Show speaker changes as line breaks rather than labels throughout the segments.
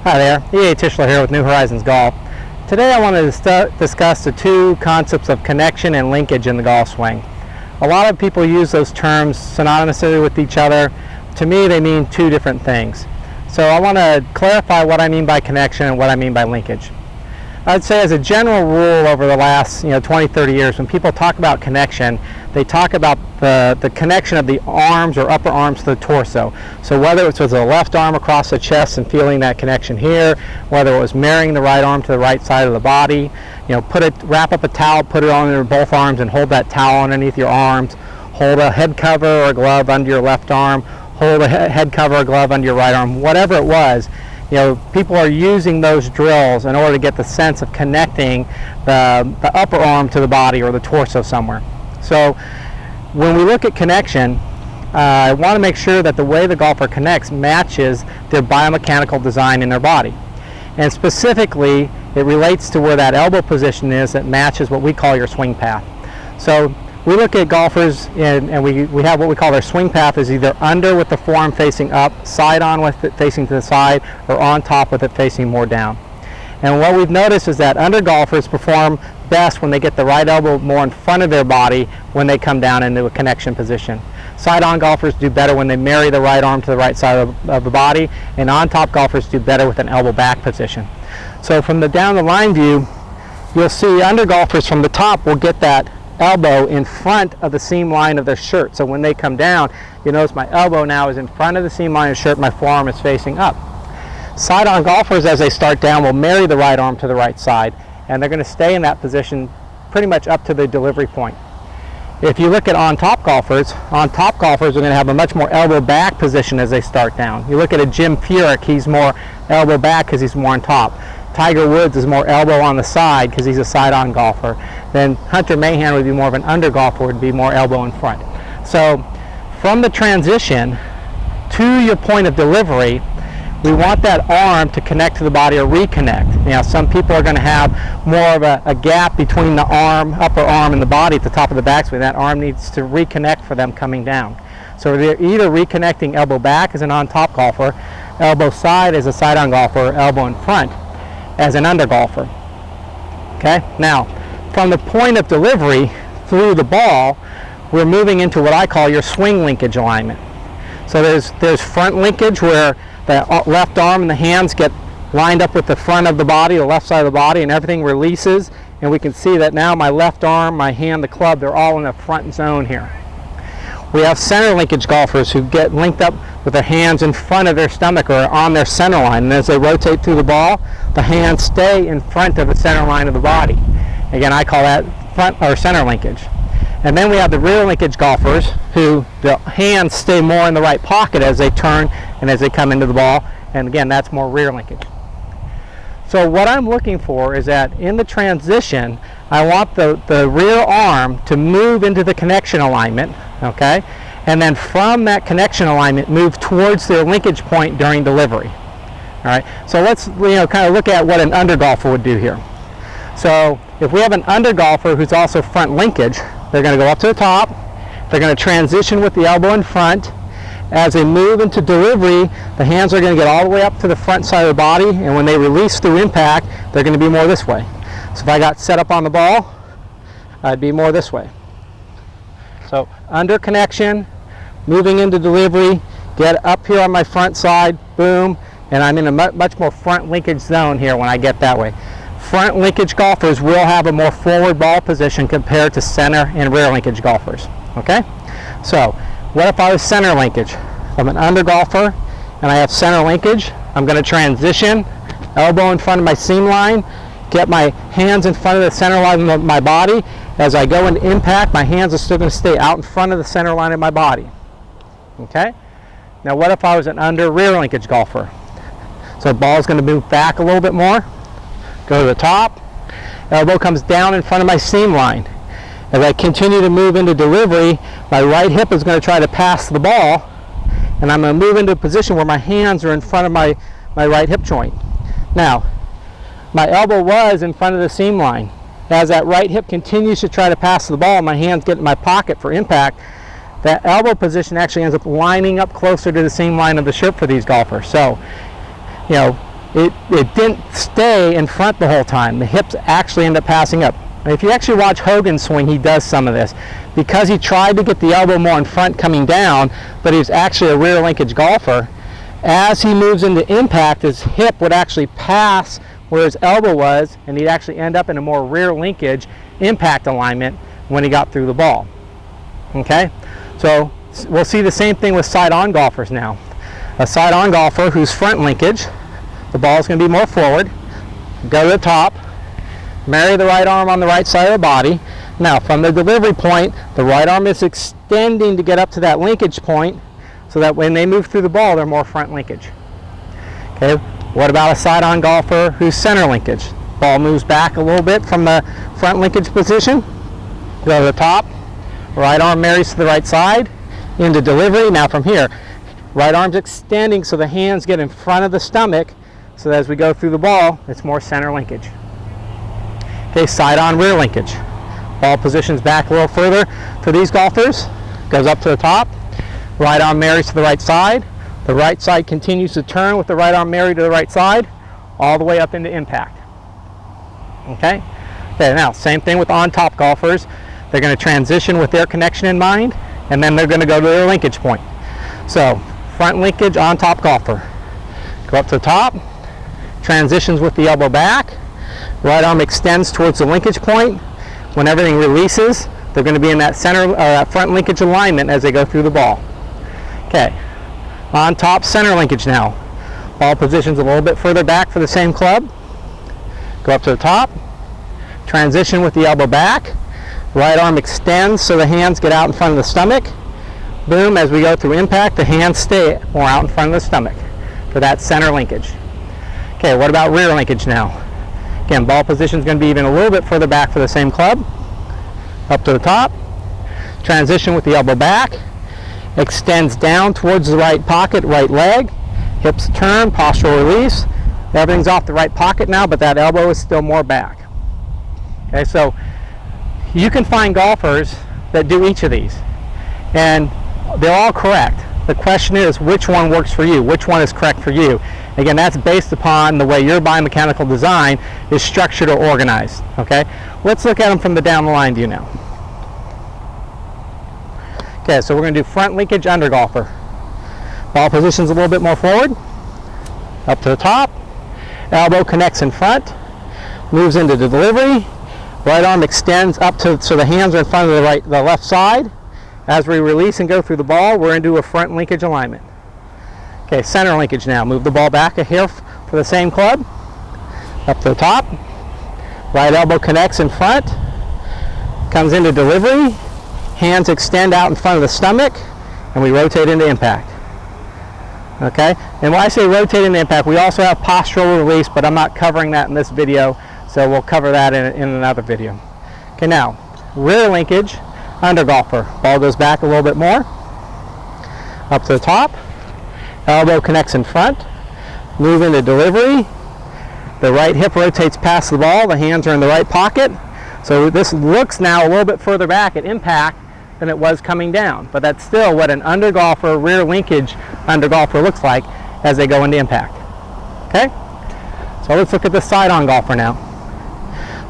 Hi there, E.A. Tischler here with New Horizons Golf. Today I want to discuss the two concepts of connection and linkage in the golf swing. A lot of people use those terms synonymously with each other. To me, they mean two different things. So I want to clarify what I mean by connection and what I mean by linkage. I'd say as a general rule over the last 20-30 years, when people talk about connection, they talk about the connection of the arms or upper arms to the torso. So whether it was the left arm across the chest and feeling that connection here, whether it was marrying the right arm to the right side of the body, wrap up a towel, put it on both arms and hold that towel underneath your arms, hold a head cover or a glove under your left arm, hold a head cover or glove under your right arm, whatever it was. People are using those drills in order to get the sense of connecting the upper arm to the body or the torso somewhere. So when we look at connection, I want to make sure that the way the golfer connects matches their biomechanical design in their body. And specifically, it relates to where that elbow position is that matches what we call your swing path. So we look at golfers and we have what we call their swing path is either under with the forearm facing up, side on with it facing to the side, or on top with it facing more down. And what we've noticed is that under golfers perform best when they get the right elbow more in front of their body when they come down into a connection position. Side on golfers do better when they marry the right arm to the right side of the body, and on top golfers do better with an elbow back position. So from the down the line view, you'll see under golfers from the top will get that elbow in front of the seam line of their shirt. So when they come down, you notice my elbow now is in front of the seam line of the shirt, my forearm is facing up. Side on golfers as they start down will marry the right arm to the right side, and they're going to stay in that position pretty much up to the delivery point. If you look at on top golfers are going to have a much more elbow back position as they start down. You look at a Jim Furyk, he's more elbow back because he's more on top. Tiger Woods is more elbow on the side because he's a side-on golfer. Then Hunter Mahan would be more of an under golfer, would be more elbow in front. So from the transition to your point of delivery, we want that arm to connect to the body or reconnect. Some people are going to have more of a gap between the upper arm and the body at the top of the backswing. That arm needs to reconnect for them coming down. So they're either reconnecting elbow back as an on-top golfer, elbow side as a side-on golfer, or elbow in front as an under golfer. Okay? Now, from the point of delivery through the ball, we're moving into what I call your swing linkage alignment. So there's front linkage where the left arm and the hands get lined up with the front of the body, the left side of the body, and everything releases, and we can see that now my left arm, my hand, the club, they're all in the front zone here. We have center linkage golfers who get linked up with their hands in front of their stomach or on their center line, and as they rotate through the ball, the hands stay in front of the center line of the body. Again, I call that front or center linkage. And then we have the rear linkage golfers who the hands stay more in the right pocket as they turn and as they come into the ball, and again, that's more rear linkage. So what I'm looking for is that in the transition, I want the rear arm to move into the connection alignment, okay? And then from that connection alignment, move towards their linkage point during delivery. All right, so let's kind of look at what an under golfer would do here. So if we have an under golfer who's also front linkage, they're going to go up to the top, they're going to transition with the elbow in front. As they move into delivery, the hands are going to get all the way up to the front side of the body, and when they release through impact, they're going to be more this way. So if I got set up on the ball, I'd be more this way. So under connection, moving into delivery, get up here on my front side, boom, and I'm in a much more front linkage zone here when I get that way. Front linkage golfers will have a more forward ball position compared to center and rear linkage golfers. Okay? So what if I was center linkage? I'm an under golfer and I have center linkage. I'm going to transition, elbow in front of my seam line, get my hands in front of the center line of my body. As I go into impact, my hands are still going to stay out in front of the center line of my body. Okay? Now what if I was an under rear linkage golfer? So the ball is going to move back a little bit more. Go to the top, elbow comes down in front of my seam line. As I continue to move into delivery, my right hip is going to try to pass the ball, and I'm going to move into a position where my hands are in front of my right hip joint. Now, my elbow was in front of the seam line. As that right hip continues to try to pass the ball, my hands get in my pocket for impact, that elbow position actually ends up lining up closer to the seam line of the shirt for these golfers. So, it didn't stay in front the whole time. The hips actually end up passing up. And if you actually watch Hogan's swing, he does some of this. Because he tried to get the elbow more in front coming down, but he was actually a rear linkage golfer, as he moves into impact, his hip would actually pass where his elbow was, and he'd actually end up in a more rear linkage impact alignment when he got through the ball. Okay? So we'll see the same thing with side-on golfers now. A side-on golfer who's front linkage, the ball is going to be more forward, go to the top, marry the right arm on the right side of the body. Now from the delivery point, the right arm is extending to get up to that linkage point so that when they move through the ball, they're more front linkage. Okay, what about a side-on golfer who's center linkage? Ball moves back a little bit from the front linkage position, go to the top, right arm marries to the right side, into delivery. Now from here, right arm's extending so the hands get in front of the stomach, so that as we go through the ball, it's more center linkage. Okay, side-on rear linkage. Ball positions back a little further for these golfers, goes up to the top, right arm marries to the right side, the right side continues to turn with the right arm married to the right side, all the way up into impact. Okay? Okay, now same thing with on-top golfers. They're going to transition with their connection in mind, and then they're going to go to their linkage point. So, front linkage on-top golfer. Go up to the top, transitions with the elbow back, right arm extends towards the linkage point. When everything releases, they're going to be in that center, front linkage alignment as they go through the ball. Okay, on top center linkage now. Ball positions a little bit further back for the same club. Go up to the top, transition with the elbow back, right arm extends so the hands get out in front of the stomach. Boom, as we go through impact, the hands stay more out in front of the stomach for that center linkage. Okay, what about rear linkage now? Again, ball position is going to be even a little bit further back for the same club. Up to the top, transition with the elbow back, extends down towards the right pocket, right leg, hips turn, postural release. Everything's off the right pocket now, but that elbow is still more back. Okay, so you can find golfers that do each of these, and they're all correct. The question is, which one works for you? Which one is correct for you? Again, that's based upon the way your biomechanical design is structured or organized. Okay, let's look at them from the down the line view now. Okay, so we're going to do front linkage under golfer. Ball position's a little bit more forward, up to the top, elbow connects in front, moves into the delivery, right arm extends up to so the hands are in front of the left side. As we release and go through the ball, we're into a front linkage alignment. Okay, center linkage now. Move the ball back a hair for the same club. Up to the top. Right elbow connects in front. Comes into delivery. Hands extend out in front of the stomach. And we rotate into impact. Okay? And when I say rotate into impact, we also have postural release, but I'm not covering that in this video, so we'll cover that in another video. Okay, now, rear linkage under golfer. Ball goes back a little bit more. Up to the top. Elbow connects in front. Move into delivery. The right hip rotates past the ball. The hands are in the right pocket. So this looks now a little bit further back at impact than it was coming down. But that's still what an under golfer, rear linkage under golfer looks like as they go into impact. Okay? So let's look at the side-on golfer now.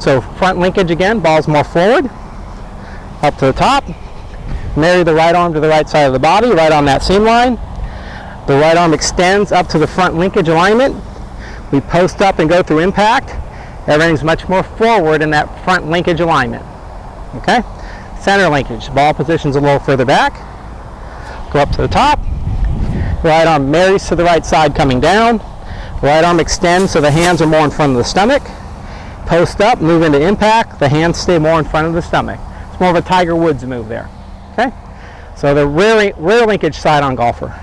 So front linkage again, ball's more forward. Up to the top, marry the right arm to the right side of the body, right on that seam line. The right arm extends up to the front linkage alignment. We post up and go through impact. Everything's much more forward in that front linkage alignment. Okay? Center linkage, ball position's a little further back. Go up to the top. Right arm marries to the right side coming down. Right arm extends so the hands are more in front of the stomach. Post up, move into impact. The hands stay more in front of the stomach. More of a Tiger Woods move there. Okay, so the rear linkage side-on golfer.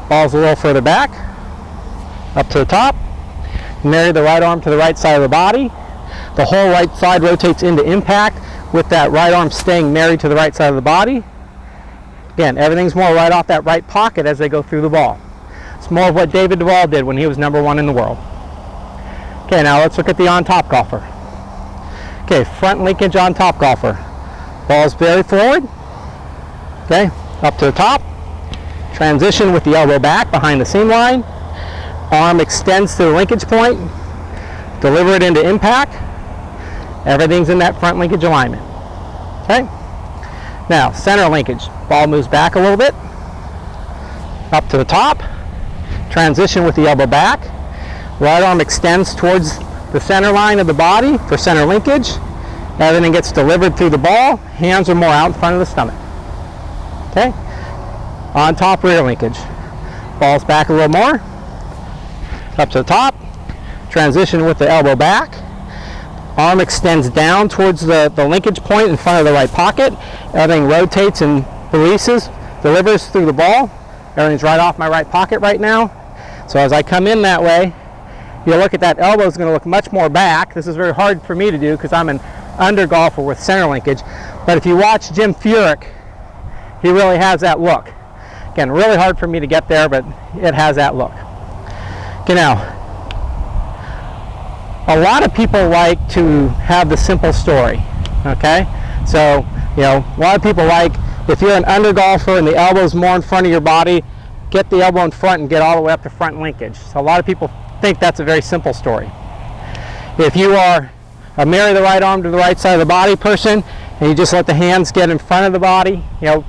Ball's a little further back, up to the top. Marry the right arm to the right side of the body. The whole right side rotates into impact with that right arm staying married to the right side of the body. Again, everything's more right off that right pocket as they go through the ball. It's more of what David Duval did when he was #1 in the world. Okay, now let's look at the on-top golfer. Okay, front linkage on-top golfer. Ball's very forward. Okay, up to the top. Transition with the elbow back behind the seam line. Arm extends to the linkage point, deliver it into impact. Everything's in that front linkage alignment. Okay? Now, center linkage. Ball moves back a little bit, up to the top, transition with the elbow back. Right arm extends towards the center line of the body for center linkage. Everything gets delivered through the ball. Hands are more out in front of the stomach. Okay? On top, rear linkage. Ball's back a little more, up to the top, transition with the elbow back. Arm extends down towards the linkage point in front of the right pocket. Everything rotates and releases, delivers through the ball. Everything's right off my right pocket right now. So as I come in that way, you look at that elbow is going to look much more back. This is very hard for me to do because I'm an under golfer with center linkage. But if you watch Jim Furyk, he really has that look. Again, really hard for me to get there, but it has that look. Okay, now, a lot of people like to have the simple story, okay? So, a lot of people like, if you're an under golfer and the elbow's more in front of your body, get the elbow in front and get all the way up to front linkage. So a lot of people think that's a very simple story. If you are a marry the right arm to the right side of the body person, and you just let the hands get in front of the body,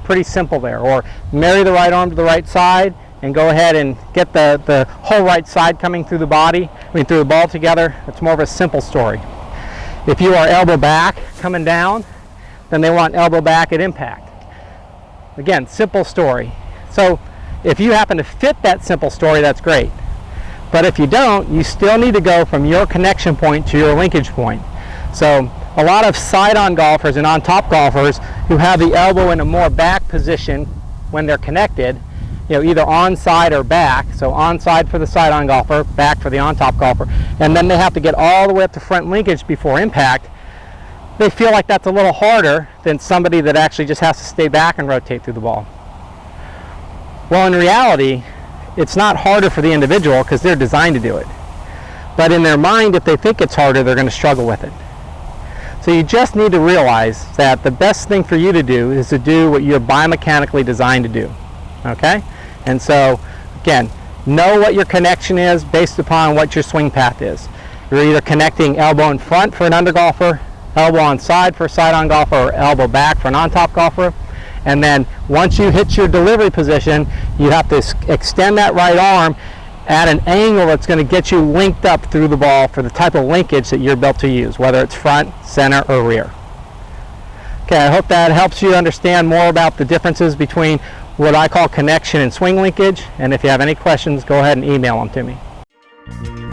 pretty simple there. Or marry the right arm to the right side, and go ahead and get the whole right side coming through the body, through the ball together. It's more of a simple story. If you are elbow back coming down, then they want elbow back at impact. Again, simple story. So if you happen to fit that simple story, that's great. But if you don't, you still need to go from your connection point to your linkage point. So a lot of side-on golfers and on-top golfers who have the elbow in a more back position when they're connected, either onside or back. So onside for the side-on golfer, back for the on-top golfer, and then they have to get all the way up to front linkage before impact. They feel like that's a little harder than somebody that actually just has to stay back and rotate through the ball. Well, in reality, it's not harder for the individual because they're designed to do it. But in their mind, if they think it's harder, they're going to struggle with it. So you just need to realize that the best thing for you to do is to do what you're biomechanically designed to do. Okay? And so, again, know what your connection is based upon what your swing path is. You're either connecting elbow in front for an under golfer, elbow on side for a side-on golfer, or elbow back for an on-top golfer. And then once you hit your delivery position, you have to extend that right arm at an angle that's going to get you linked up through the ball for the type of linkage that you're built to use, whether it's front, center, or rear. Okay, I hope that helps you understand more about the differences between what I call connection and swing linkage. And if you have any questions, go ahead and email them to me.